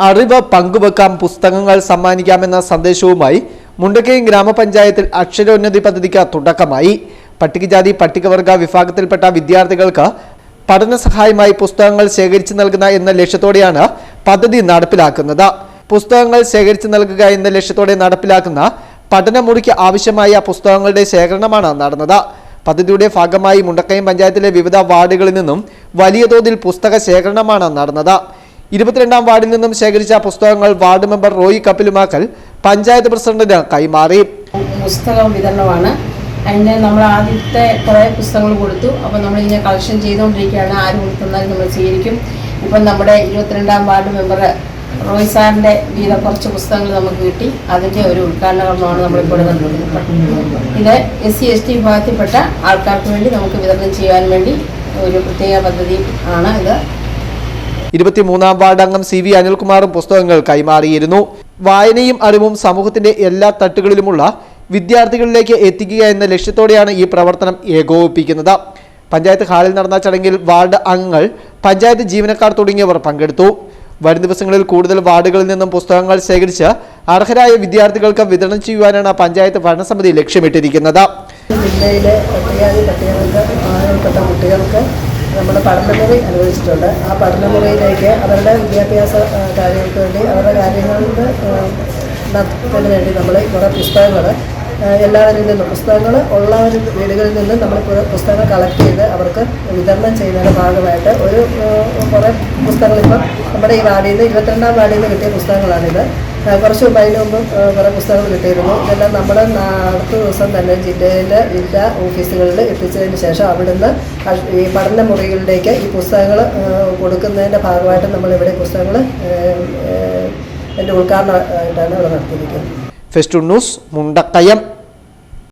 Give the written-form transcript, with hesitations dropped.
അറിവ് പങ്കുവെക്കാം, പുസ്തകങ്ങൾ സമ്മാനിക്കാമെന്ന സന്ദേശവുമായി മുണ്ടക്കയം ഗ്രാമപഞ്ചായത്തിൽ അക്ഷരോന്നതി പദ്ധതിക്ക് തുടക്കമായി. പട്ടികജാതി പട്ടികവർഗ വിഭാഗത്തിൽപ്പെട്ട വിദ്യാർത്ഥികൾക്ക് പഠന സഹായമായി പുസ്തകങ്ങൾ ശേഖരിച്ചു നൽകുക എന്ന ലക്ഷ്യത്തോടെയാണ് പദ്ധതി നടപ്പിലാക്കുന്നത്. പുസ്തകങ്ങൾ ശേഖരിച്ചു നൽകുക എന്ന ലക്ഷ്യത്തോടെ നടപ്പിലാക്കുന്ന പഠനമുറിക്ക് ആവശ്യമായ പുസ്തകങ്ങളുടെ ശേഖരണമാണ് നടന്നത്. പദ്ധതിയുടെ ഭാഗമായി മുണ്ടക്കയം പഞ്ചായത്തിലെ വിവിധ വാർഡുകളിൽ നിന്നും വലിയ തോതിൽ പുസ്തക ശേഖരണമാണ് നടന്നത്. 22ാം വാർഡിൽ നിന്നും ശേഖരിച്ച പുസ്തകങ്ങൾ വാർഡ് മെമ്പർ റോയി കപ്പിലുമാക്കൽ പഞ്ചായത്ത് പ്രസിഡന്റിന് കൈമാറി. പുസ്തകം വിതരണമാണ്. അതിൻ്റെ നമ്മൾ ആദ്യത്തെ കുറേ പുസ്തകങ്ങൾ കൊടുത്തു. അപ്പോൾ നമ്മളിങ്ങനെ കളക്ഷൻ ചെയ്തുകൊണ്ടിരിക്കുകയാണ്. ആര് കൊടുത്തെന്നാലും നമ്മൾ സ്വീകരിക്കും. ഇപ്പം നമ്മുടെ 22ാം വാർഡ് മെമ്പർ റോയ് സാറിൻ്റെ വീതം കുറച്ച് പുസ്തകങ്ങൾ നമുക്ക് കിട്ടി. അതിൻ്റെ ഒരു ഉദ്ഘാടന കർമ്മമാണ് നമ്മളിപ്പോൾ നടത്തുന്നത്. ഇത് SC/ST വിഭാഗത്തിൽപ്പെട്ട ആൾക്കാർക്ക് വേണ്ടി നമുക്ക് വിതരണം ചെയ്യാൻ വേണ്ടി ഒരു പ്രത്യേക പദ്ധതി ആണ് ഇത്. 23ാം വാർഡ് അംഗം CV അനിൽകുമാറും പുസ്തകങ്ങൾ കൈമാറിയിരുന്നു. വായനയും അറിവും സമൂഹത്തിന്റെ എല്ലാ തട്ടുകളിലുമുള്ള വിദ്യാർത്ഥികളിലേക്ക് എത്തിക്കുക എന്ന ലക്ഷ്യത്തോടെയാണ് ഈ പ്രവർത്തനം ഏകോപിപ്പിക്കുന്നത്. പഞ്ചായത്ത് ഹാളിൽ നടന്ന ചടങ്ങിൽ വാർഡ് അംഗങ്ങൾ, പഞ്ചായത്ത് ജീവനക്കാർ തുടങ്ങിയവർ പങ്കെടുത്തു. വരും ദിവസങ്ങളിൽ കൂടുതൽ വാർഡുകളിൽ നിന്നും പുസ്തകങ്ങൾ ശേഖരിച്ച് അർഹരായ വിദ്യാർത്ഥികൾക്ക് വിതരണം ചെയ്യുവാനാണ് പഞ്ചായത്ത് ഭരണസമിതി ലക്ഷ്യമിട്ടിരിക്കുന്നത്. ജില്ലയിലെ പട്ടികജാതിപട്ടികവർഗ കുട്ടികൾക്ക് നമ്മൾ പഠനമുറി അനുവദിച്ചിട്ടുണ്ട്. ആ പഠനമുറിയിലേക്ക് അവരുടെ വിദ്യാഭ്യാസ കാര്യങ്ങൾക്ക് വേണ്ടി അവരുടെ കാര്യങ്ങൾക്ക് നടത്തുന്നതിന് വേണ്ടി നമ്മൾ കുറേ പുസ്തകങ്ങൾ എല്ലാവരിൽ നിന്നും പുസ്തകങ്ങൾ ഉള്ളവർ വീടുകളിൽ നിന്നും നമ്മൾ പുസ്തകങ്ങൾ കളക്ട് ചെയ്ത് അവർക്ക് വിതരണം ചെയ്യുന്നതിൻ്റെ ഭാഗമായിട്ട് കുറേ പുസ്തകങ്ങൾ ഇപ്പം നമ്മുടെ ഈ വാർഡിൽ നിന്ന് 22ാം വാർഡിൽ നിന്ന് കിട്ടിയ പുസ്തകങ്ങളാണിത്. കുറച്ച് മുമ്പ് അതിന് മുമ്പ് കുറേ പുസ്തകങ്ങൾ കിട്ടിയിരുന്നു. ഇതെല്ലാം നമ്മൾ അടുത്ത ദിവസം തന്നെ ജില്ലാ ഓഫീസുകളിൽ എത്തിച്ചതിന് ശേഷം അവിടുന്ന് ഈ പഠന മുറികളിലേക്ക് ഈ പുസ്തകങ്ങൾ കൊടുക്കുന്നതിൻ്റെ ഭാഗമായിട്ട് നമ്മളിവിടെ പുസ്തകങ്ങൾ എൻ്റെ ഉദ്ഘാടനമായിട്ടാണ് ഇവിടെ നടത്തിയിരിക്കുന്നത്. Festoon News, Mundakayam.